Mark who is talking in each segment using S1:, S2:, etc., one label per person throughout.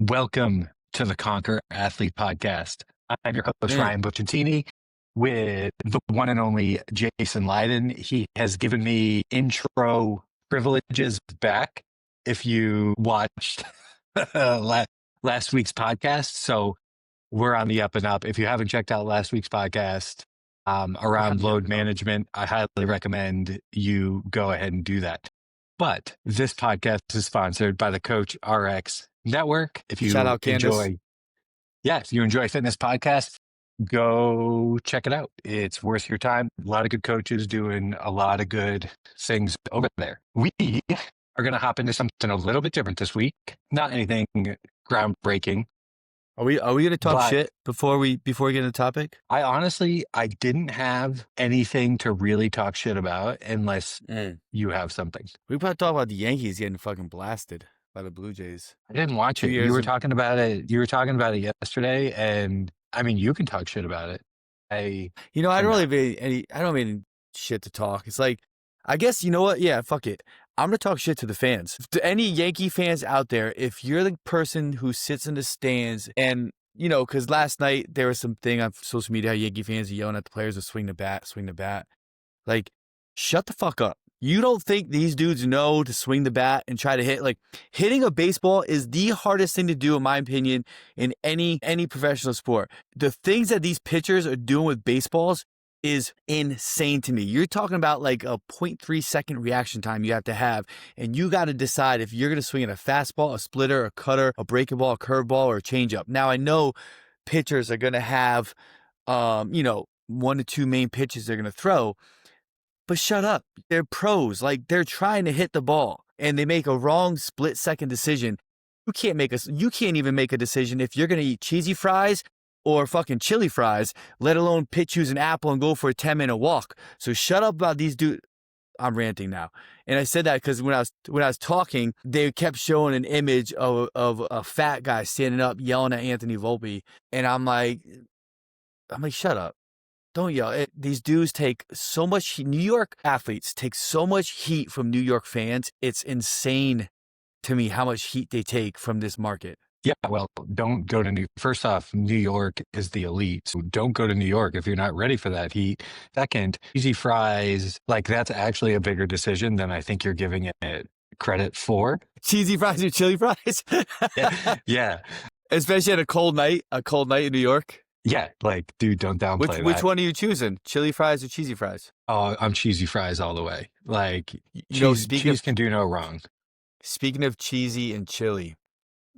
S1: Welcome to the Conquer Athlete Podcast. I'm your host,
S2: Man.
S1: Ryan Bucciantini, with the one and only Jason Leydon. He has given me intro privileges back if you watched last week's podcast. So we're on the up and up. If you haven't checked out last week's podcast around load management, I highly recommend you go ahead and do that. But this podcast is sponsored by the Coach RX Network. If you
S2: Shout out Candace.
S1: if you enjoy fitness podcasts, go check it out. It's worth your time. A lot of good coaches doing a lot of good things over there. We are going to hop into something a little bit different this week. Not anything groundbreaking.
S2: Are we going to talk
S1: But-
S2: shit before we get into the topic?
S1: I didn't have anything to really talk shit about unless you have something.
S2: We probably talk about the Yankees getting fucking blasted by the Blue Jays.
S1: I didn't watch
S2: 2
S1: it.
S2: years
S1: You were
S2: of-
S1: talking about it. You were talking about it yesterday, and I mean, you can talk shit about it.
S2: I don't really have any shit to talk. It's like, I guess, you know what? Yeah, fuck it. I'm going to talk shit to the fans. To any Yankee fans out there, if you're the person who sits in the stands and, because last night there was some thing on social media how Yankee fans are yelling at the players to swing the bat. Like, shut the fuck up. You don't think these dudes know to swing the bat and try to hit? Like, hitting a baseball is the hardest thing to do, in my opinion, in any professional sport. The things that these pitchers are doing with baseballs is insane to me. You're talking about like a 0.3 second reaction time you have to have, and you got to decide if you're going to swing at a fastball, a splitter, a cutter, a breaking ball, a curveball, or a changeup. Now, I know pitchers are going to have, 1 to 2 main pitches they're going to throw, but shut up. They're pros. Like, they're trying to hit the ball, and they make a wrong split-second decision. You can't even make a decision if you're going to eat cheesy fries or fucking chili fries, let alone choose an apple and go for a 10-minute walk. So shut up about these dudes. I'm ranting now. And I said that because when I was talking, they kept showing an image of a fat guy standing up yelling at Anthony Volpe. And I'm like, shut up. Don't yell. These dudes take so much heat. New York athletes take so much heat from New York fans. It's insane to me how much heat they take from this market.
S1: Yeah, well, don't go to first off, New York is the elite. So don't go to New York if you're not ready for that heat. Second, cheesy fries, like that's actually a bigger decision than I think you're giving it credit for.
S2: Cheesy fries or chili fries?
S1: Yeah.
S2: Especially at a cold night in New York.
S1: Yeah, like, dude, don't downplay that.
S2: Which one are you choosing? Chili fries or cheesy fries?
S1: Oh, I'm cheesy fries all the way. Like, cheese can do no wrong.
S2: Speaking of cheesy and chili,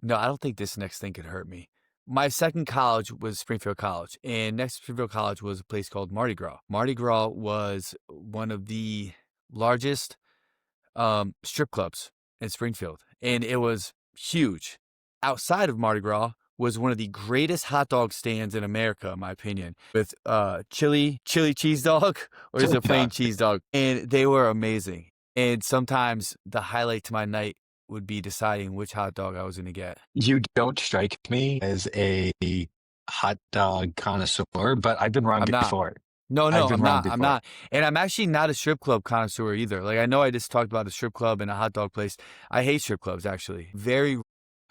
S2: no, I don't think this next thing could hurt me. My second college was Springfield College, and next to Springfield College was a place called Mardi Gras. Mardi Gras was one of the largest strip clubs in Springfield, and it was huge. Outside of Mardi Gras was one of the greatest hot dog stands in America, in my opinion, with chili cheese dog, or is it a plain cheese dog? And they were amazing. And sometimes the highlight to my night would be deciding which hot dog I was going to get.
S1: You don't strike me as a hot dog connoisseur, but I've been wrong before.
S2: No, I'm not. And I'm actually not a strip club connoisseur either. Like, I know I just talked about a strip club and a hot dog place. I hate strip clubs, actually. Very,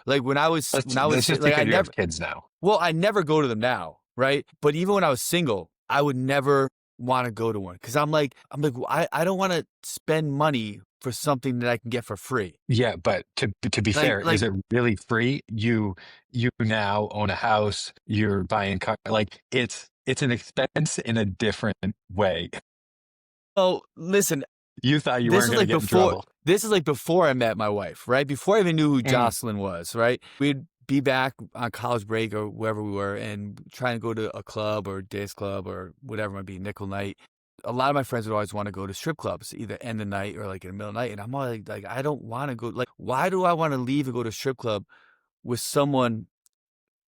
S2: like when I was like, I never
S1: have kids now.
S2: Well, I never go to them now, right? But even when I was single, I would never want to go to one because I'm like, I don't want to spend money for something that I can get for free.
S1: Yeah, but to be fair, is it really free? You now own a house. You're buying like it's an expense in a different way.
S2: Oh, listen.
S1: You thought you weren't going to get in trouble.
S2: This is like before I met my wife, right? Before I even knew who Jocelyn was, right? We'd be back on college break or wherever we were and trying to go to a club or dance club or whatever it might be, nickel night. A lot of my friends would always want to go to strip clubs, either end of the night or like in the middle of the night. And I'm always like, I don't want to go. Like, why do I want to leave and go to a strip club with someone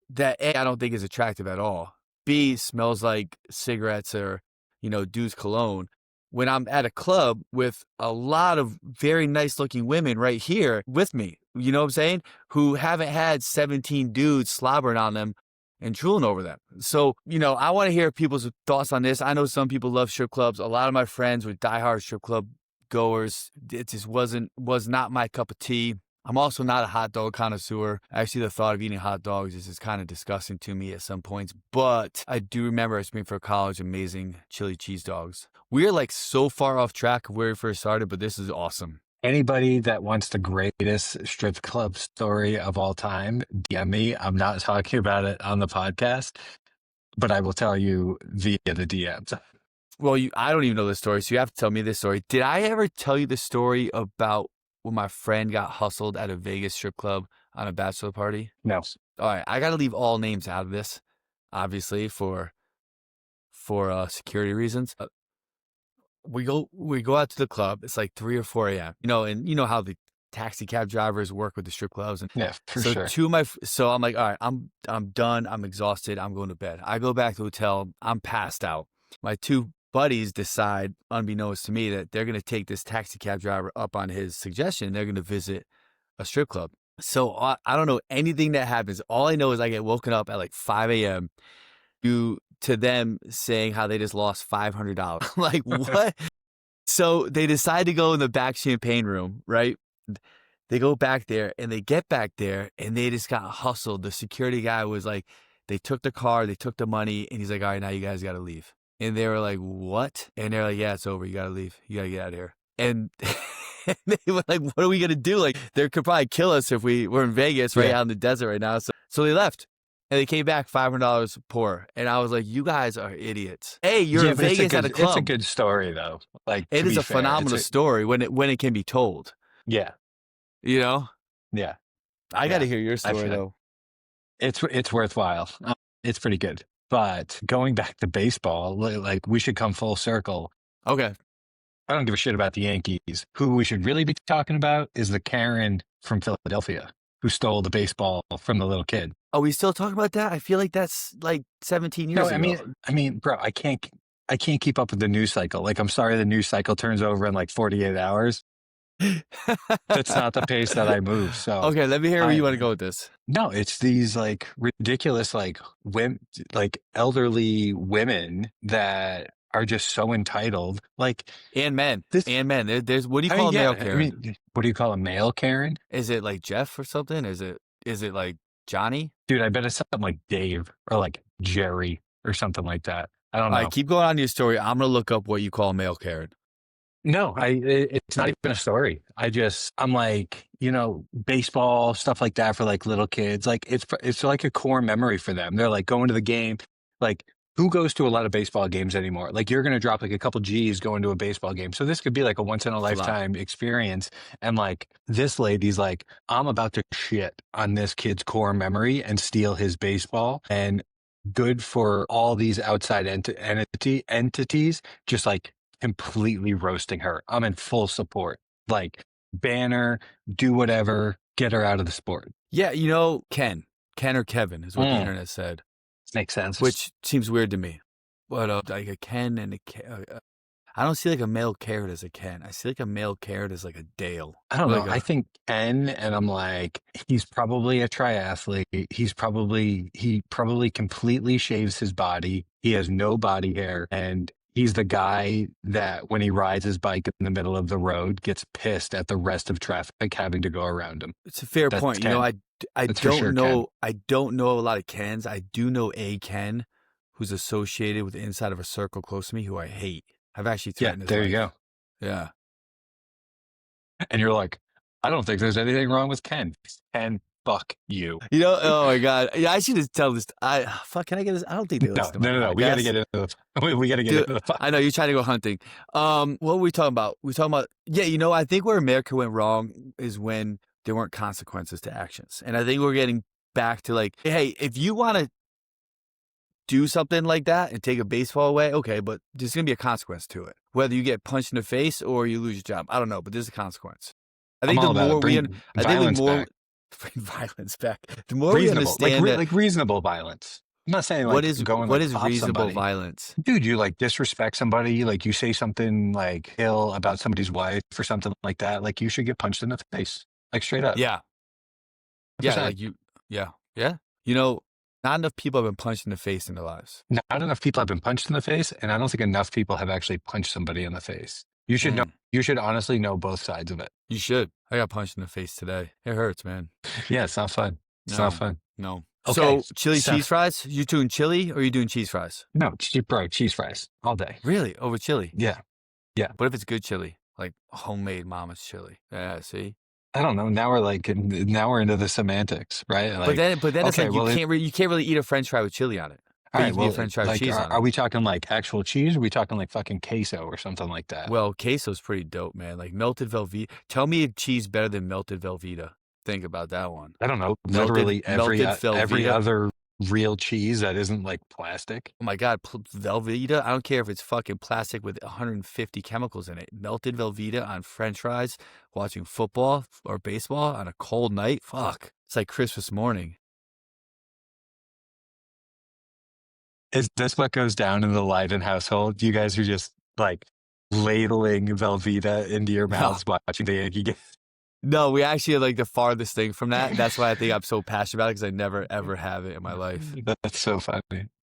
S2: that A, I don't think is attractive at all, B, smells like cigarettes or, dude's cologne, when I'm at a club with a lot of very nice looking women right here with me, you know what I'm saying? Who haven't had 17 dudes slobbering on them and drooling over them. So, I want to hear people's thoughts on this. I know some people love strip clubs. A lot of my friends were diehard strip club goers. It just was not my cup of tea. I'm also not a hot dog connoisseur. Actually, the thought of eating hot dogs is just kind of disgusting to me at some points. But I do remember at Springfield College, amazing chili cheese dogs. We're like so far off track of where we first started, but this is awesome.
S1: Anybody that wants the greatest strip club story of all time, DM me. I'm not talking about it on the podcast, but I will tell you via the DMs.
S2: Well, I don't even know this story, so you have to tell me this story. Did I ever tell you the story about when my friend got hustled at a Vegas strip club on a bachelor party?
S1: No.
S2: All right, I got to leave all names out of this, obviously for security reasons. We go out to the club. It's like 3 or 4 a.m. And you know how the taxi cab drivers work with the strip clubs, and
S1: Yeah, for
S2: so
S1: sure.
S2: so I'm like, all right, I'm done. I'm exhausted. I'm going to bed. I go back to the hotel. I'm passed out. My 2 buddies decide, unbeknownst to me, that they're going to take this taxi cab driver up on his suggestion. They're going to visit a strip club. So I don't know anything that happens. All I know is I get woken up at like 5 a.m. to them saying how they just lost $500. I'm like, what? So they decide to go in the back champagne room, right? They go back there and they get back there and they just got hustled. The security guy was like, they took the car, they took the money, and he's like, all right, now you guys got to leave. And they were like, what? And they're like, yeah, it's over. You got to leave. You got to get out of here. And they were like, what are we going to do? Like, they could probably kill us if we're in Vegas, right out in the desert right now. So they left. And they came back $500 poor. And I was like, you guys are idiots. Hey, you're in Vegas at a club.
S1: It's a good story, though. Like,
S2: it is a phenomenal story when it can be told.
S1: Yeah.
S2: You know?
S1: Yeah.
S2: I got to hear your story, though.
S1: It's worthwhile. It's pretty good. But going back to baseball, like, we should come full circle.
S2: Okay.
S1: I don't give a shit about the Yankees. Who we should really be talking about is the Karen from Philadelphia who stole the baseball from the little kid.
S2: Are we still talking about that? I feel like that's like 17 years ago.
S1: I mean, bro, I can't keep up with the news cycle. Like, I'm sorry, the news cycle turns over in like 48 hours. That's not the pace that I move. So
S2: okay, let me hear where you want to go with this.
S1: No, it's these like ridiculous, like elderly women that are just so entitled, like,
S2: and men. There's what do you call a male Karen?
S1: I mean, what do you call a male Karen?
S2: Is it like Jeff or something? Is it like Johnny?
S1: Dude, I bet it's something like Dave or like Jerry or something like that. I don't know.
S2: All right, keep going on your story. I'm gonna look up what you call a male Karen.
S1: No, it's not even a story. I'm like, baseball, stuff like that for like little kids. Like, it's like a core memory for them. They're like going to the game. Like, who goes to a lot of baseball games anymore? Like, you're going to drop like a couple G's going to a baseball game. So this could be like a once in a lifetime experience. And like, this lady's like, I'm about to shit on this kid's core memory and steal his baseball. And good for all these outside entities, just like completely roasting her. I'm in full support. Like, ban her, do whatever, get her out of the sport.
S2: Yeah, Ken or Kevin is what the internet said.
S1: Makes sense.
S2: Which seems weird to me. But like a Ken and I don't see like a male carrot as a Ken. I see like a male carrot as like a Dale.
S1: I don't know. I think Ken, and I'm like, he's probably a triathlete. He probably completely shaves his body. He has no body hair, and he's the guy that when he rides his bike in the middle of the road gets pissed at the rest of traffic having to go around him.
S2: It's a fair point.
S1: Ken.
S2: I don't know. Ken. I don't know a lot of Kens. I do know a Ken who's associated with the inside of a circle close to me who I hate. I've actually threatened his
S1: there
S2: life.
S1: You go.
S2: Yeah.
S1: And you're like, I don't think there's anything wrong with Ken. Ken, fuck you.
S2: Oh my God. Yeah, I should just tell this. Can I get this? I don't think they listen to my
S1: No. We got to get into the
S2: I know you're trying to go hunting. What were we talking about? We're talking about, I think where America went wrong is when there weren't consequences to actions. And I think we're getting back to like, hey, if you want to do something like that and take a baseball away, okay, but there's going to be a consequence to it. Whether you get punched in the face or you lose your job. I don't know, but there's a consequence. I think bring violence back. The more we understand
S1: like reasonable violence. I'm not saying like
S2: what is reasonable
S1: somebody.
S2: Violence?
S1: Dude, you like disrespect somebody, like you say something like ill about somebody's wife or something like that, like you should get punched in the face. Like straight up.
S2: Yeah. 100%. Yeah, like yeah. Not enough people have been punched in the face in their lives.
S1: Not enough people have been punched in the face, and I don't think enough people have actually punched somebody in the face. You should know. You should honestly know both sides of it.
S2: You should. I got punched in the face today. It hurts, man.
S1: Yeah, it's not fun. It's not fun.
S2: No.
S1: Okay,
S2: So chili
S1: Seth.
S2: cheese fries? You doing chili or you doing cheese fries?
S1: No, bro, cheese fries all day.
S2: Really? Over chili?
S1: Yeah, yeah.
S2: What if it's good chili? Like homemade mama's chili. Yeah, see?
S1: I don't know. Now we're into the semantics, right? Like,
S2: But then it's
S1: okay,
S2: like
S1: well,
S2: you can't really eat a French fry with chili on it.
S1: all
S2: But
S1: right,
S2: you can eat a
S1: well,
S2: French fry with
S1: like,
S2: cheese on
S1: are
S2: it.
S1: we talking like actual cheese? Or are we talking like fucking queso or something like that?
S2: Well, queso's pretty dope, man. Like melted Velveeta. Tell me a cheese better than melted Velveeta. Think about that one.
S1: I don't know. Literally every
S2: Velveeta.
S1: other real cheese that isn't like plastic.
S2: Oh my God, Velveeta. I don't care if it's fucking plastic with 150 chemicals in it. Melted Velveeta on French fries, watching football or baseball on a cold night. Fuck. It's like Christmas morning.
S1: Is this what goes down in the Leydon household? You guys are just like ladling Velveeta into your mouths watching the Yankee game.
S2: No, we actually are like the farthest thing from that. That's why I think I'm so passionate about it because I never ever have it in my life.
S1: That's so funny.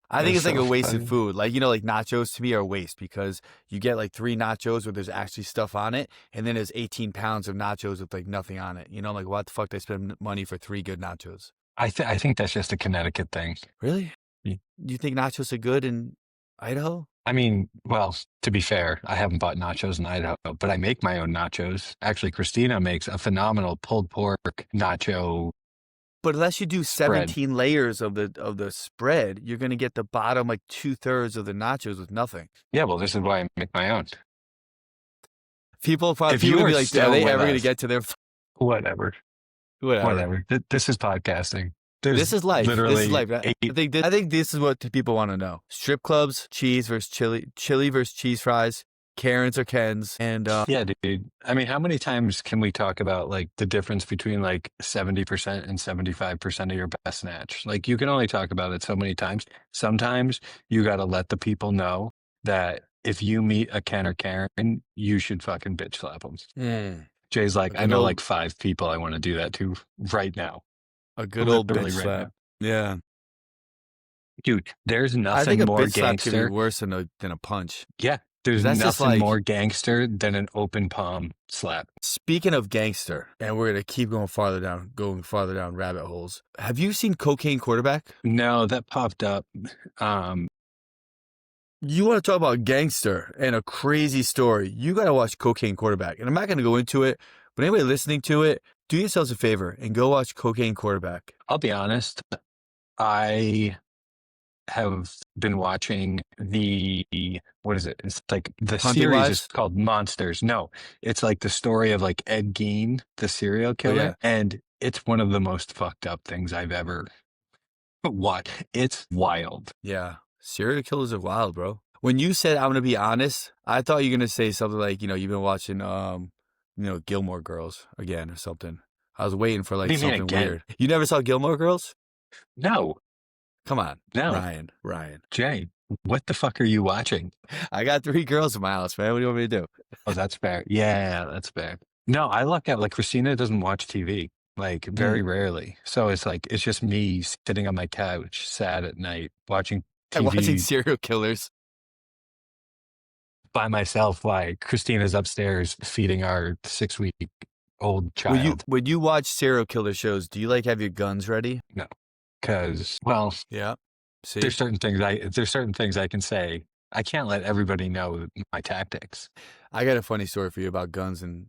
S2: I think
S1: That's
S2: it's like
S1: so
S2: a wasted
S1: funny.
S2: food. Like, you know, like nachos to me are a waste because you get like 3 nachos where there's actually stuff on it. And then there's 18 pounds of nachos with like nothing on it. You know, like what the fuck did I spend money for 3 good nachos?
S1: I think that's just a Connecticut thing.
S2: Really?
S1: Yeah.
S2: You think nachos are good in Idaho?
S1: I mean, well, to be fair, I haven't bought nachos in Idaho, but I make my own nachos. Actually, Christina makes a phenomenal pulled pork nacho.
S2: But unless you do
S1: Spread.
S2: 17 layers of the spread, you're going to get the bottom like 2/3 of the nachos with nothing.
S1: Yeah, well, this is why I make my own.
S2: People
S1: If
S2: will
S1: you
S2: be
S1: are
S2: like,
S1: still
S2: are they
S1: with
S2: ever going to
S1: us-
S2: get to their
S1: Whatever. This is podcasting. There's
S2: This is life.
S1: Literally
S2: This is life. I think this is what people want to know. Strip clubs, cheese versus chili versus cheese fries, Karens or Kens, and
S1: yeah, dude. I mean, how many times can we talk about like the difference between like 70% and 75% of your best snatch? Like you can only talk about it so many times. Sometimes you got to let the people know that if you meet a Ken or Karen, you should fucking bitch slap them. Jay's like, I know like 5 people I want to do that to right now.
S2: A good old
S1: Literally
S2: bitch
S1: right
S2: slap.
S1: now.
S2: Yeah.
S1: Dude, there's
S2: I
S1: nothing
S2: think a
S1: more
S2: bitch slap could be
S1: gangster.
S2: worse than a punch.
S1: Yeah, there's
S2: That's just
S1: nothing
S2: like-
S1: more gangster than an open palm slap.
S2: Speaking of gangster, and we're going to keep going farther down rabbit holes. Have you seen Cocaine Quarterback?
S1: No, that popped up.
S2: You want to talk about gangster and a crazy story, you got to watch Cocaine Quarterback. And I'm not going to go into it, but anybody listening to it, do yourselves a favor and go watch Cocaine Quarterback.
S1: I'll be honest, I have been watching what is it? It's like the
S2: Hunting
S1: series
S2: Wives?
S1: is called Monsters. No, it's like the story of like Ed Gein, the serial killer.
S2: yeah.
S1: And it's one of the most fucked up things I've ever watched. It's wild.
S2: Yeah. Serial killers are wild, bro. When you said, I'm going to be honest, I thought you were going to say something like, you know, you've been watching, Gilmore Girls again or something. I was waiting for like
S1: What do you mean
S2: something
S1: again?
S2: weird. You never saw Gilmore Girls?
S1: No,
S2: Come on.
S1: no.
S2: Ryan.
S1: Jay, what the fuck are you watching?
S2: I got 3 girls in my house, man. What do you want me to do?
S1: Oh, that's fair. Yeah, that's fair. No, I luck out. Like Christina doesn't watch TV, like very rarely. So it's like it's just me sitting on my couch, sad at night, watching
S2: I'm
S1: TV
S2: watching serial killers.
S1: by myself. Like Christina's upstairs feeding our 6-week-old child.
S2: When you watch serial killer shows, do you like have your guns ready?
S1: Because, well,
S2: Yeah. See,
S1: there's certain things I can say. I can't let everybody know my tactics.
S2: I got a funny story for you about guns and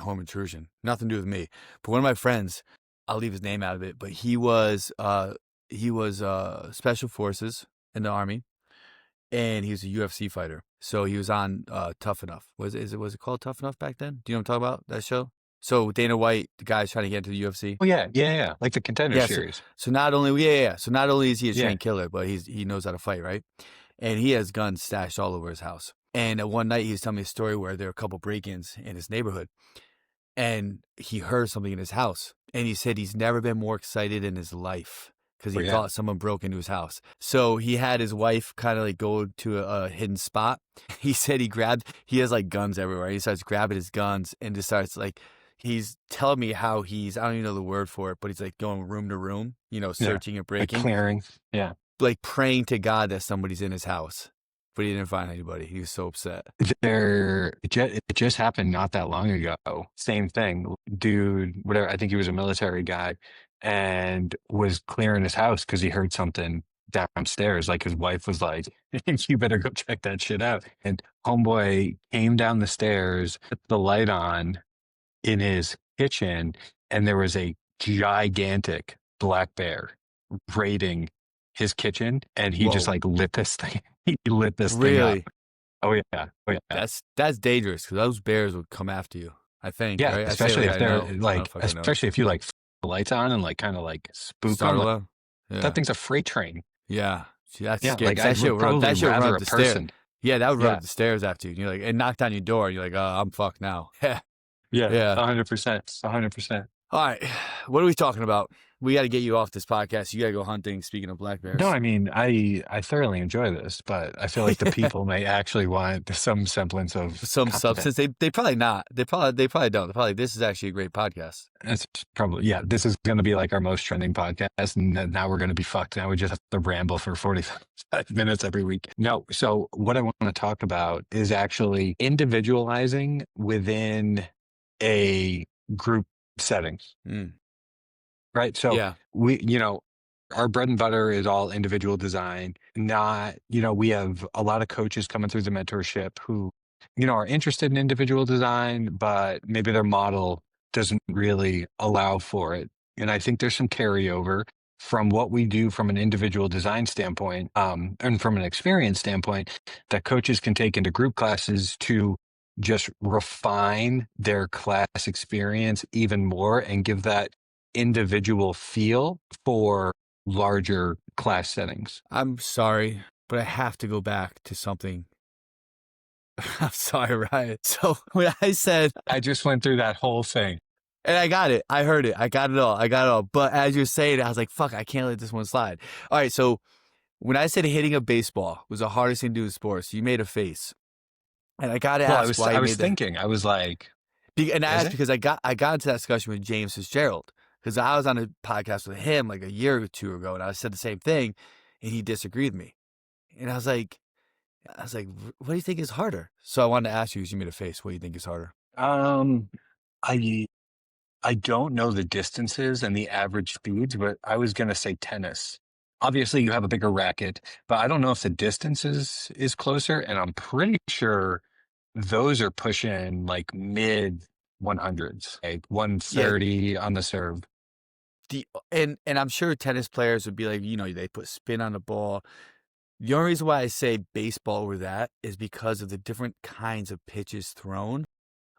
S2: home intrusion. Nothing to do with me, but one of my friends, I'll leave his name out of it, but he was special forces in the Army, and he was a UFC fighter. So he was on Tough Enough. Was it called Tough Enough back then? Do you know what I'm talking about, that show? So Dana White, the guy's trying to get into the UFC.
S1: Oh yeah, like the Contender
S2: Yeah,
S1: series.
S2: So not only is he a
S1: Yeah.
S2: trained killer, but he knows how to fight, right? And he has guns stashed all over his house. And one night he was telling me a story where there were a couple break-ins in his neighborhood, and he heard something in his house, and he said he's never been more excited in his life because he thought someone broke into his house. So he had his wife kind of like go to a hidden spot. He said he has like guns everywhere. He starts grabbing his guns and just starts like, he's telling me how I don't even know the word for it, but he's like going room to room, searching and
S1: Like
S2: breaking,
S1: clearing. Yeah.
S2: like praying to God that somebody's in his house. but he didn't find anybody. He was so upset.
S1: It just happened not that long ago. Same thing, dude. Whatever. I think he was a military guy, and was clearing his house because he heard something downstairs. Like his wife was like, "You better go check that shit out." And homeboy came down the stairs, put the light on in his kitchen, and there was a gigantic black bear raiding his kitchen, and he just
S2: Whoa.
S1: like lit this thing. He lit this thing up.
S2: Really?
S1: Oh yeah, oh yeah,
S2: That's dangerous because those bears would come after you. I think,
S1: yeah.
S2: right? I say
S1: Especially
S2: like
S1: if
S2: I
S1: they're
S2: know. I don't
S1: like,
S2: fucking know.
S1: especially if you like the lights on and like kind of like spook them.
S2: Startle
S1: Like,
S2: them. Yeah.
S1: that thing's a freight train.
S2: Yeah. See, that's
S1: Yeah,
S2: scary.
S1: like
S2: 'Cause
S1: I'd probably
S2: that shit run
S1: rather
S2: up
S1: a
S2: the stairs.
S1: person.
S2: Yeah, that would run
S1: Yeah,
S2: up the stairs after you. And you're like, and knock down your door. And you're like, oh, I'm fucked now. Yeah.
S1: yeah,
S2: Yeah.
S1: 100%, 100%.
S2: All right. What are we talking about? We got to get you off this podcast. You got to go hunting. Speaking of black bears.
S1: No, I mean, I thoroughly enjoy this, but I feel like the people may actually want some semblance of
S2: Some
S1: content.
S2: substance. They probably not. They probably don't. They're probably, this is actually a great podcast.
S1: It's probably, yeah, this is going to be like our most trending podcast, and then now we're going to be fucked. Now we just have to ramble for 45 minutes every week. No, so what I want to talk about is actually individualizing within a group setting,
S2: Mm.
S1: right? So
S2: Yeah.
S1: our bread and butter is all individual design. Not, we have a lot of coaches coming through the mentorship who, are interested in individual design, but maybe their model doesn't really allow for it. And I think there's some carryover from what we do from an individual design standpoint, and from an experience standpoint, that coaches can take into group classes to just refine their class experience even more and give that individual feel for larger class settings.
S2: I'm sorry, but I have to go back to something. I'm sorry, Ryan. So when I said,
S1: I just went through that whole thing.
S2: and I got it, I heard it, I got it all. But as you're saying it, I was like, fuck, I can't let this one slide. All right, so when I said hitting a baseball was the hardest thing to do in sports, you made a face. And I got to
S1: Well,
S2: ask why you
S1: I was
S2: made that.
S1: thinking, I was like,
S2: And I
S1: is
S2: asked
S1: it?
S2: because I got into that discussion with James Fitzgerald because I was on a podcast with him like a year or two ago, and I said the same thing, and he disagreed with me. And I was like, what do you think is harder? So I wanted to ask you, because you made a face, what do you think is harder?
S1: I I don't know the distances and the average speeds, but I was going to say tennis. Obviously, you have a bigger racket, but I don't know if the distance is closer, and I'm pretty sure those are pushing like mid 100s, like
S2: Yeah,
S1: 130 on the serve.
S2: and I'm sure tennis players would be like, they put spin on the ball. The only reason why I say baseball over that is because of the different kinds of pitches thrown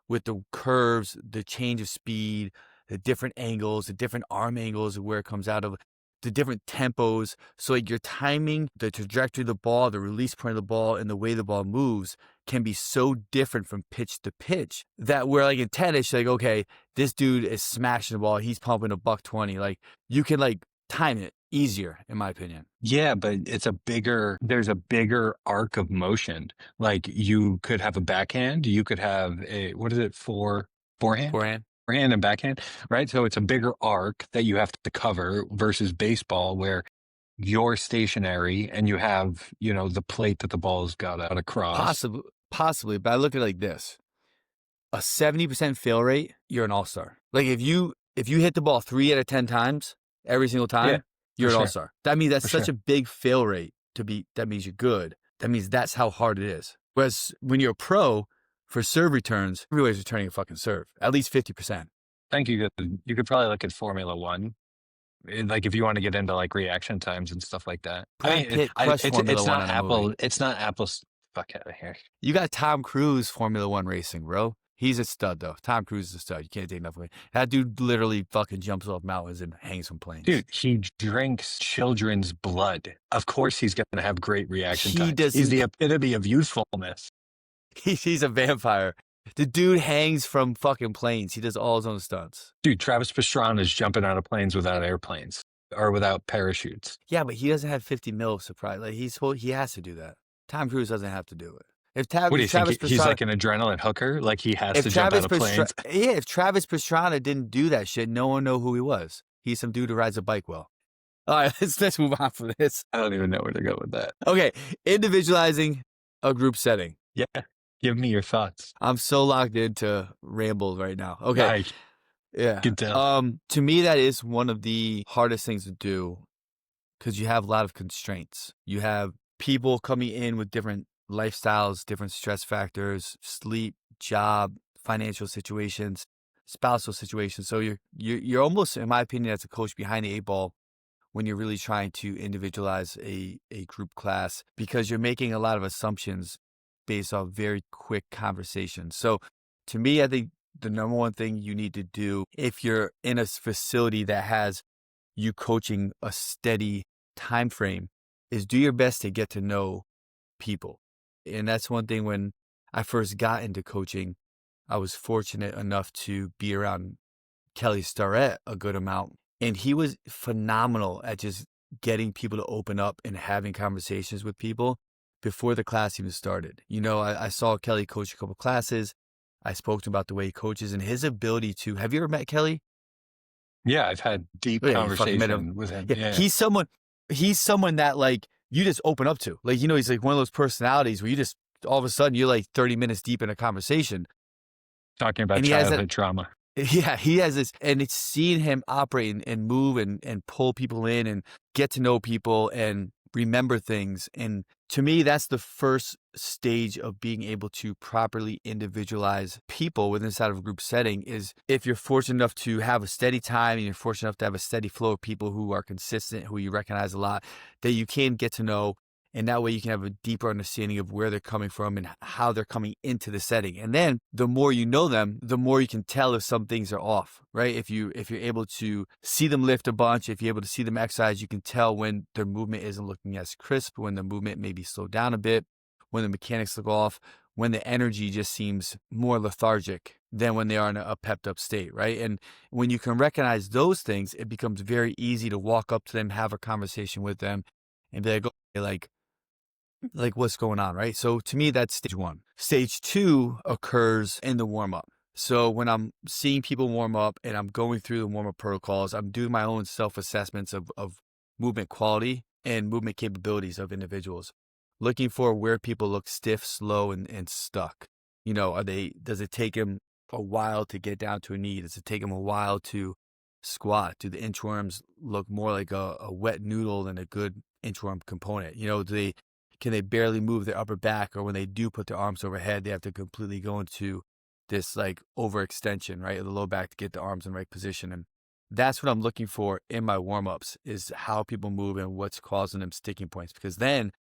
S2: with the curves, the change of speed, the different angles, the different arm angles of where it comes out of, the different tempos. So like your timing, the trajectory of the ball, the release point of the ball, and the way the ball moves can be so different from pitch to pitch that where like in tennis, you're like, okay, this dude is smashing the ball. He's pumping a $120. Like you can like time it easier, in my opinion.
S1: Yeah, but there's a bigger arc of motion. Like you could have a backhand, you could have what is it, forehand?
S2: Forehand.
S1: Forehand and backhand, right? So it's a bigger arc that you have to cover versus baseball where you're stationary and you have, the plate that the ball's got out across.
S2: Possibly, but I look at it like this. A 70% fail rate, you're an all-star. Like if you hit the ball 3 out of 10 times every single time,
S1: Yeah,
S2: you're
S1: for
S2: an
S1: sure.
S2: all-star. That means that's
S1: For
S2: such
S1: sure.
S2: a big fail rate that means you're good. That means that's how hard it is. Whereas when you're a pro, for serve returns, everybody's returning a fucking serve, at least 50%.
S1: Think you could probably look at Formula One, like if you want to get into like reaction times and stuff like that.
S2: Brad Pitt crushed Formula
S1: it's
S2: One
S1: not
S2: on a movie.
S1: It's not Apple's. Fuck out of here.
S2: You got Tom Cruise Formula One racing, bro. He's a stud, though. Tom Cruise is a stud. You can't take nothing away. That dude literally fucking jumps off mountains and hangs from planes.
S1: Dude, he drinks children's blood. Of course he's going to have great reaction
S2: He
S1: times.
S2: doesn't-
S1: He's the epitome of youthfulness.
S2: He's a vampire. The dude hangs from fucking planes. He does all his own stunts.
S1: Dude, Travis Pastrana is jumping out of planes without airplanes or without parachutes.
S2: Yeah, but he doesn't have 50 mil of surprise. Like he has to do that. Tom Cruise doesn't have to do it. If
S1: What do you
S2: Travis
S1: think? He's
S2: Pastrana,
S1: like an adrenaline hooker? Like he has
S2: if
S1: to jump
S2: Travis
S1: out of planes?
S2: if Travis Pastrana didn't do that shit, no one know who he was. He's some dude who rides a bike well. All right, let's move on from this.
S1: I don't even know where to go with that.
S2: Okay, individualizing. a group setting.
S1: Yeah. Give me your thoughts.
S2: I'm so locked into ramble right now. Okay.
S1: I
S2: Yeah.
S1: can tell.
S2: To me, that is one of the hardest things to do because you have a lot of constraints. You have people coming in with different lifestyles, different stress factors, sleep, job, financial situations, spousal situations. So you're almost, in my opinion, as a coach, behind the eight ball when you're really trying to individualize a group class because you're making a lot of assumptions based off very quick conversations. So to me, I think the number one thing you need to do if you're in a facility that has you coaching a steady time frame is do your best to get to know people. And that's one thing when I first got into coaching, I was fortunate enough to be around Kelly Starrett a good amount. And he was phenomenal at just getting people to open up and having conversations with people before the class even started. You know, I saw Kelly coach a couple classes. I spoke to him about the way he coaches and his ability to, have you ever met Kelly?
S1: Yeah, I've had deep
S2: Oh, yeah, you fucking met him.
S1: conversation with him.
S2: Yeah,
S1: Yeah.
S2: he's someone that like you just open up to. Like, you know, he's like one of those personalities where you just all of a sudden you're like 30 minutes deep in a conversation.
S1: Talking about
S2: And he has that,
S1: childhood trauma.
S2: yeah, he has this, and it's seeing him operate and move and pull people in and get to know people and remember things. And to me, that's the first stage of being able to properly individualize people within inside of a group setting is if you're fortunate enough to have a steady time and you're fortunate enough to have a steady flow of people who are consistent, who you recognize a lot, that you can get to know. And that way you can have a deeper understanding of where they're coming from and how they're coming into the setting. And then the more you know them, the more you can tell if some things are off, right? If you're able to see them lift a bunch, if you're able to see them exercise, you can tell when their movement isn't looking as crisp, when the movement maybe slowed down a bit, when the mechanics look off, when the energy just seems more lethargic than when they are in a pepped up state, right? And when you can recognize those things, it becomes very easy to walk up to them, have a conversation with them, and be like, okay, like what's going on, right? So to me, that's stage one. Stage two occurs in the warm up. So when I'm seeing people warm up and I'm going through the warm up protocols, I'm doing my own self-assessments of movement quality and movement capabilities of individuals, looking for where people look stiff, slow, and stuck. You know, does it take them a while to get down to a knee? Does it take them a while to squat? Do the inchworms look more like a wet noodle than a good inchworm component? You know, can they barely move their upper back, or when they do put their arms overhead, they have to completely go into this like overextension, right, of the low back to get the arms in the right position. And that's what I'm looking for in my warm-ups is how people move and what's causing them sticking points. Because then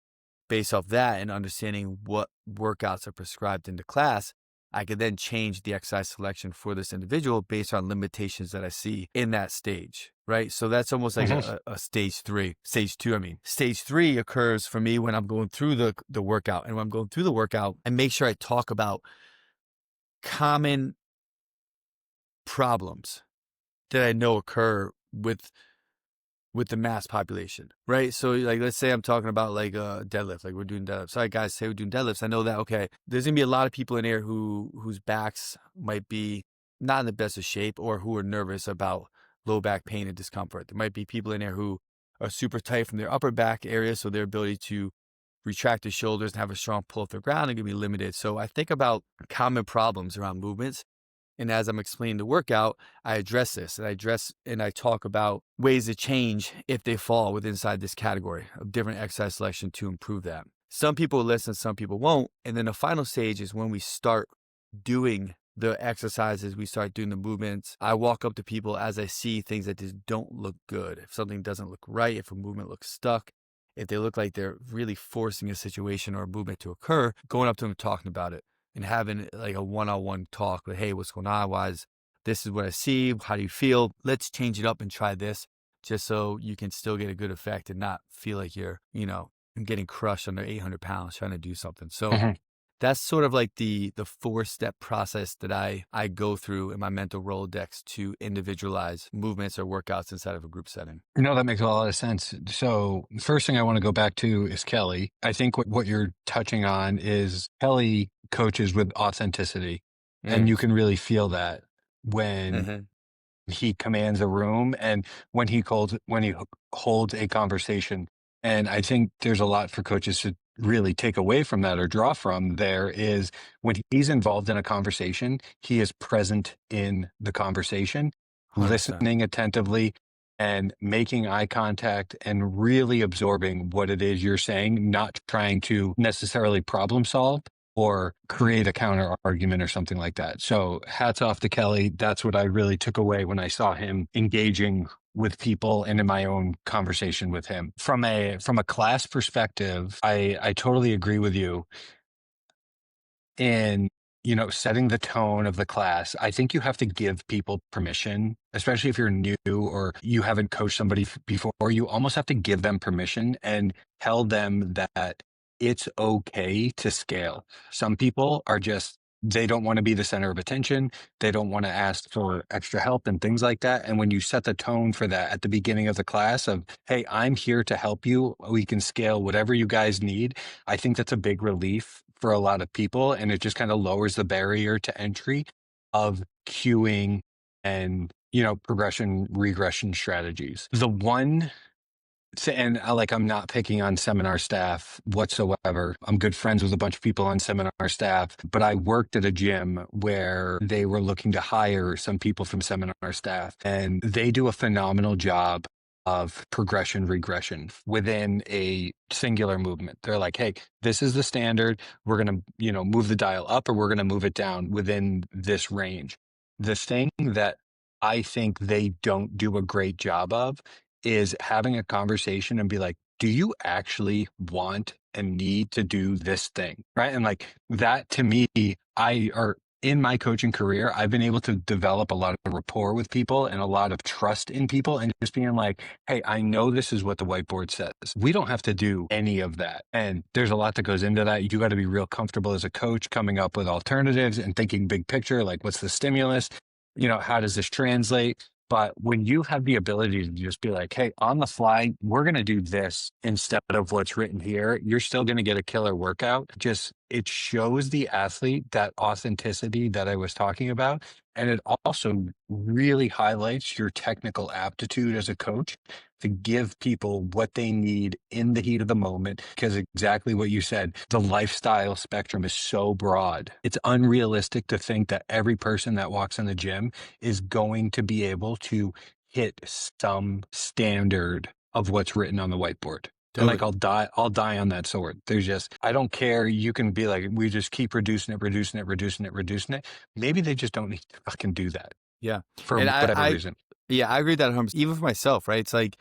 S2: based off that and understanding what workouts are prescribed into class, I could then change the exercise selection for this individual based on limitations that I see in that stage, right? So that's almost like
S1: Mhm.
S2: a stage three. Stage two, I mean. Stage three occurs for me when I'm going through the workout. And when I'm going through the workout, I make sure I talk about common problems that I know occur with the mass population, right? So like, let's say I'm talking about like a deadlift, like we're doing deadlifts. Sorry guys, say we're doing deadlifts. I know that, okay, there's gonna be a lot of people in here whose backs might be not in the best of shape or who are nervous about low back pain and discomfort. There might be people in there who are super tight from their upper back area. So their ability to retract the shoulders and have a strong pull off the ground are gonna be limited. So I think about common problems around movements. And as I'm explaining the workout, I address this and I talk about ways to change if they fall within inside this category of different exercise selection to improve that. Some people will listen, some people won't. And then the final stage is when we start doing the exercises, we start doing the movements. I walk up to people as I see things that just don't look good. If something doesn't look right, if a movement looks stuck, if they look like they're really forcing a situation or a movement to occur, going up to them and talking about it and having like a one-on-one talk with, hey, what's going on? This is what I see. How do you feel? Let's change it up and try this just so you can still get a good effect and not feel like you're, getting crushed under 800 pounds trying to do something. So
S1: Mhm.
S2: that's sort of like the 4-step process that I go through in my mental Rolodex to individualize movements or workouts inside of a group setting.
S1: No, that makes a lot of sense. So, the first thing I want to go back to is Kelly. I think what you're touching on is Kelly coaches with authenticity, and
S2: Mm.
S1: you can really feel that when
S2: Mm-hmm.
S1: he commands a room and when he holds a conversation. And I think there's a lot for coaches to really take away from that or draw from there is when he's involved in a conversation, he is present in the conversation,
S2: 100%.
S1: listening attentively and making eye contact and really absorbing what it is you're saying, not trying to necessarily problem solve or create a counter argument or something like that. So hats off to Kelly. That's what I really took away when I saw him engaging with people and in my own conversation with him. From a class perspective, I totally agree with you in, setting the tone of the class. I think you have to give people permission, especially if you're new or you haven't coached somebody before. You almost have to give them permission and tell them that it's okay to scale. Some people are just, they don't want to be the center of attention. They don't want to ask for extra help and things like that. And when you set the tone for that at the beginning of the class of, hey, I'm here to help you. We can scale whatever you guys need. I think that's a big relief for a lot of people. And it just kind of lowers the barrier to entry of queuing and, progression regression strategies. The one and I'm not picking on seminar staff whatsoever. I'm good friends with a bunch of people on seminar staff, but I worked at a gym where they were looking to hire some people from seminar staff, and they do a phenomenal job of progression regression within a singular movement. They're like, hey, this is the standard. We're going to, move the dial up or we're going to move it down within this range. The thing that I think they don't do a great job of is having a conversation and be like, do you actually want and need to do this thing? Right. And like that to me, in my coaching career, I've been able to develop a lot of rapport with people and a lot of trust in people and just being like, hey, I know this is what the whiteboard says. We don't have to do any of that. And there's a lot that goes into that. You got to be real comfortable as a coach coming up with alternatives and thinking big picture, like what's the stimulus? How does this translate? But when you have the ability to just be like, hey, on the fly, we're going to do this instead of what's written here, you're still going to get a killer workout. Just it shows the athlete that authenticity that I was talking about. And it also really highlights your technical aptitude as a coach to give people what they need in the heat of the moment. Because exactly what you said, the lifestyle spectrum is so broad. It's unrealistic to think that every person that walks in the gym is going to be able to hit some standard of what's written on the whiteboard. And like
S2: Totally.
S1: I'll die on that sword. There's just I don't care. You can be like, we just keep reducing it, reducing it, reducing it, reducing it. Maybe they just don't need to fucking do that
S2: Yeah.
S1: for
S2: And
S1: whatever reason.
S2: yeah, I agree with that 100%. Even for myself, right? It's like,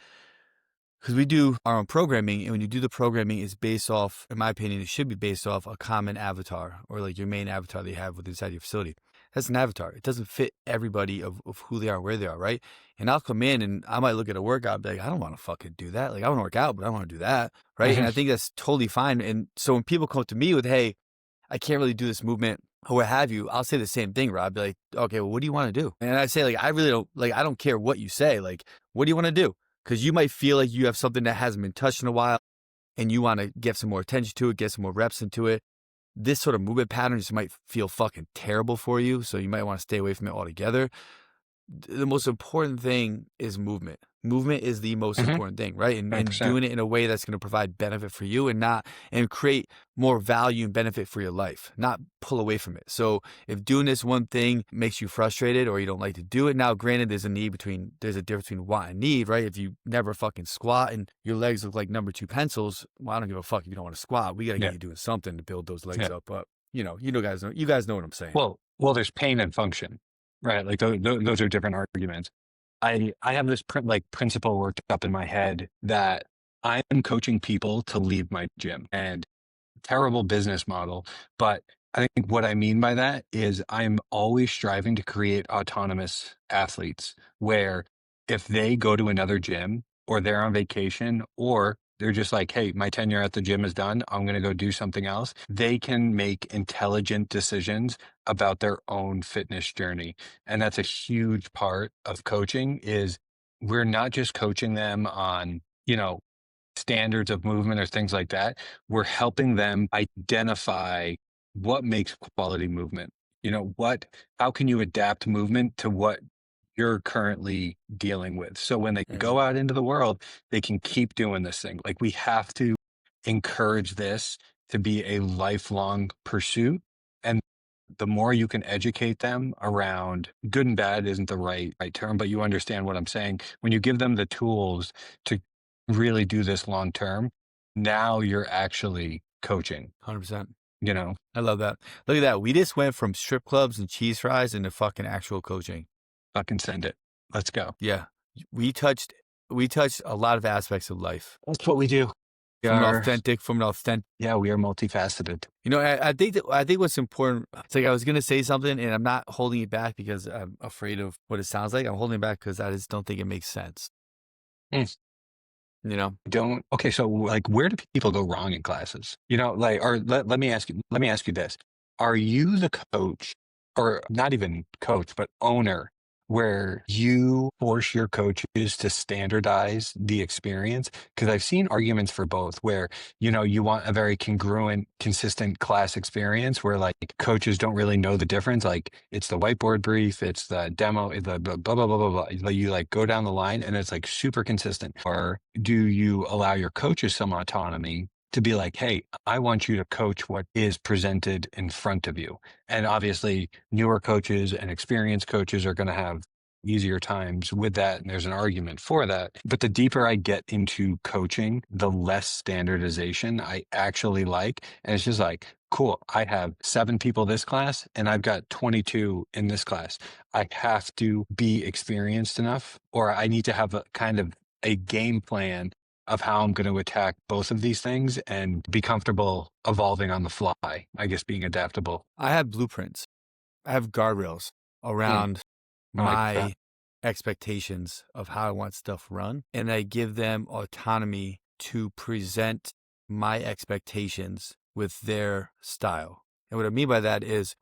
S2: because we do our own programming, and when you do the programming, it's based off, in my opinion, it should be based off a common avatar or like your main avatar that you have inside your facility. That's an avatar. It doesn't fit everybody of who they are, where they are, right? And I'll come in and I might look at a workout and be like, I don't want to fucking do that. Like, I want to work out, but I don't want to do that, right? And
S1: Mhm.
S2: I think that's totally fine. And so when people come to me with, hey, I can't really do this movement or what have you, I'll say the same thing, Rob. Be like, okay, well, what do you want to do? And I say, like, I really don't, like, I don't care what you say. Like, what do you want to do? Because you might feel like you have something that hasn't been touched in a while and you want to get some more attention to it, get some more reps into it. This sort of movement pattern just might feel fucking terrible for you. So you might want to stay away from it altogether. The most important thing is movement. Movement is the most
S1: Mhm.
S2: important thing, right? And
S1: 100%.
S2: doing it in a way that's going to provide benefit for you and create more value and benefit for your life, not pull away from it. So if doing this one thing makes you frustrated or you don't like to do it, now granted there's a difference between want and need, right? If you never fucking squat and your legs look like number two pencils, well, I don't give a fuck if you don't want to squat. We got to get
S1: Yeah.
S2: you doing something to build those legs
S1: Yeah.
S2: up. But you guys know what I'm saying.
S1: Well, there's pain and function, right? Like those are different arguments. I have this principle worked up in my head that I'm coaching people to leave my gym, and terrible business model. But I think what I mean by that is I'm always striving to create autonomous athletes where if they go to another gym or they're on vacation or they're just like, hey, my tenure at the gym is done. I'm going to go do something else. They can make intelligent decisions about their own fitness journey. And that's a huge part of coaching is we're not just coaching them on, standards of movement or things like that. We're helping them identify what makes quality movement. How can you adapt movement to what you're currently dealing with? So when they
S2: Mhm.
S1: go out into the world, they can keep doing this thing. Like we have to encourage this to be a lifelong pursuit. And the more you can educate them around good and bad isn't the right term, but you understand what I'm saying. When you give them the tools to really do this long term, now you're actually coaching,
S2: 100%.
S1: you know,
S2: I love that. Look at that. We just went from strip clubs and cheese fries into fucking actual coaching.
S1: fucking send it. Let's go.
S2: Yeah. We touched a lot of aspects of life.
S1: That's what we do.
S2: From an authentic.
S1: Yeah, we are multifaceted.
S2: You know, I think what's important, it's like I was going to say something and I'm not holding it back because I'm afraid of what it sounds like. I'm holding it back because I just don't think it makes sense.
S1: Mm.
S2: You know?
S1: Okay, so like where do people go wrong in classes? You know, like, or let me ask you this. Are you the coach, or not even coach, but owner, where you force your coaches to standardize the experience? Because I've seen arguments for both, where, you know, you want a very congruent, consistent class experience where like coaches don't really know the difference. Like it's the whiteboard brief, it's the demo, the blah, blah, blah, blah, blah, blah. Like, you like go down the line and it's like super consistent. Or do you allow your coaches some autonomy to be like, hey, I want you to coach what is presented in front of you? And obviously, newer coaches and experienced coaches are going to have easier times with that. And there's an argument for that. But the deeper I get into coaching, the less standardization I actually like. And it's just like, cool, I have 7 people this class and I've got 22 in this class. I have to be experienced enough, or I need to have a kind of a game plan of how I'm going to attack both of these things and be comfortable evolving on the fly. I guess being adaptable.
S2: I have blueprints. I have guardrails around
S1: I like that.
S2: my expectations of how I want stuff run. And I give them autonomy to present my expectations with their style. And what I mean by that is,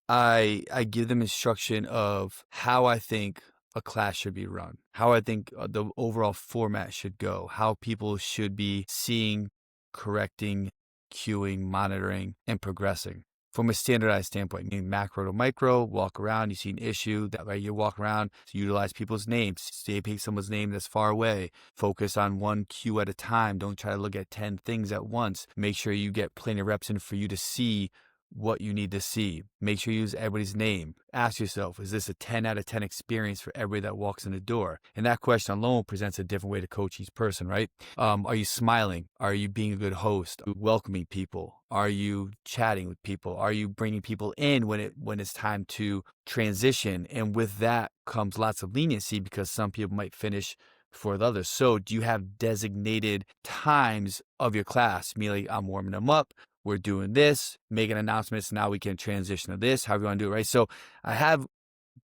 S2: I give them instruction of how I think a class should be run, how I think the overall format should go, how people should be seeing, correcting, cueing, monitoring, and progressing from a standardized standpoint, meaning macro to micro. Walk around, you see an issue, that way you walk around, so utilize people's names, stay pick someone's name that's far away, focus on one cue at a time, don't try to look at 10 things at once, make sure you get plenty of reps in for you to see what you need to see. Make sure you use everybody's name. Ask yourself, is this a 10 out of 10 experience for everybody that walks in the door? And that question alone presents a different way to coach each person, right? Are you smiling? Are you being a good host? Are you welcoming people? Are you chatting with people? Are you bringing people in when it's time to transition? And with that comes lots of leniency because some people might finish before the others. So do you have designated times of your class? Meaning, I'm warming them up, we're doing this, making announcements, now we can transition to this, however you want to do it, right? So I have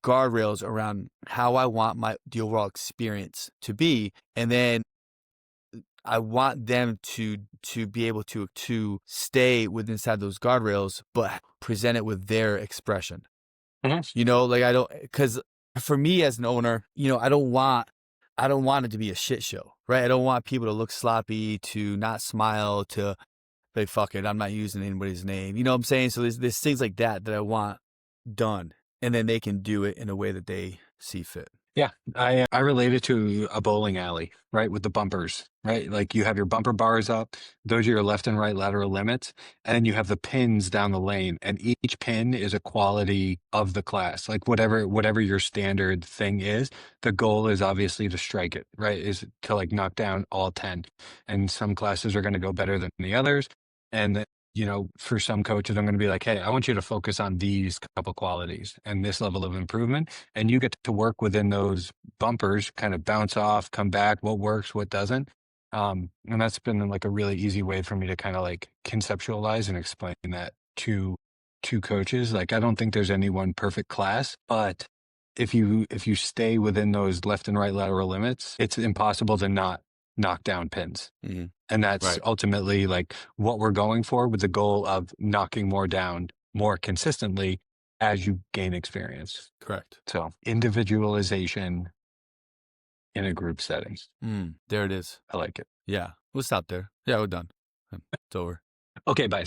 S2: guardrails around how I want the overall experience to be. And then I want them to be able to stay within inside those guardrails, but present it with their expression.
S1: Mhm.
S2: You know, like because for me as an owner, you know, I don't want it to be a shit show, right? I don't want people to look sloppy, to not smile, to like, fuck it, I'm not using anybody's name. You know what I'm saying? So there's things like that I want done. And then they can do it in a way that they see fit.
S1: Yeah, I relate it to a bowling alley, right? With the bumpers, right? Like you have your bumper bars up, those are your left and right lateral limits, and then you have the pins down the lane, and each pin is a quality of the class. Like whatever your standard thing is, the goal is obviously to strike it, right? Is to like knock down all 10. And some classes are going to go better than the others. And you know, for some coaches, I'm going to be like, hey, I want you to focus on these couple qualities and this level of improvement. And you get to work within those bumpers, kind of bounce off, come back, what works, what doesn't. And that's been like a really easy way for me to kind of like conceptualize and explain that to coaches. Like, I don't think there's any one perfect class, but if you stay within those left and right lateral limits, it's impossible to not knock down pins.
S2: Mm-hmm.
S1: And that's
S2: Right.
S1: ultimately like what we're going for, with the goal of knocking more down more consistently as you gain experience.
S2: Correct.
S1: So individualization in a group setting.
S2: There it is.
S1: I like it.
S2: Yeah. We'll stop there. Yeah, we're done. It's over.
S1: Okay, bye.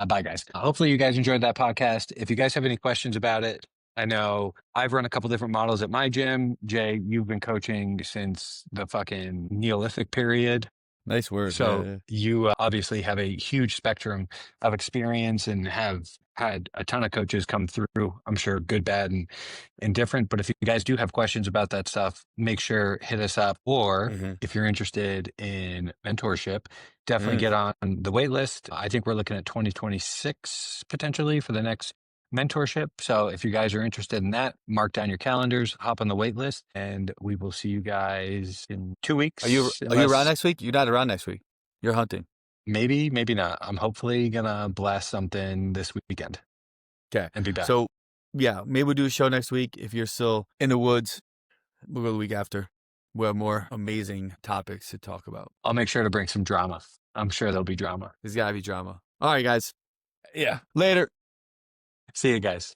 S1: Bye, guys. Hopefully you guys enjoyed that podcast. If you guys have any questions about it, I know I've run a couple different models at my gym. Jay, you've been coaching since the fucking Neolithic period.
S2: Nice words.
S1: So
S2: Yeah.
S1: you obviously have a huge spectrum of experience and have had a ton of coaches come through. I'm sure good, bad, and indifferent. But if you guys do have questions about that stuff, make sure hit us up. Or
S2: Mm-hmm.
S1: if you're interested in mentorship, definitely
S2: Mm.
S1: get on the wait list. I think we're looking at 2026 potentially for the next mentorship. So if you guys are interested in that, mark down your calendars, hop on the wait list, and we will see you guys in 2 weeks.
S2: Are you around
S1: Unless
S2: next week? You're not around next week. You're hunting.
S1: maybe, maybe not. I'm hopefully gonna blast something this weekend
S2: Okay.
S1: and be back.
S2: So, yeah, maybe we'll do a show next week. If you're still in the woods, we'll go the week after. We'll have more amazing topics to talk about.
S1: I'll make sure to bring some drama. I'm sure there'll be drama.
S2: There's got to be drama. All right, guys.
S1: Yeah.
S2: Later.
S1: See you guys.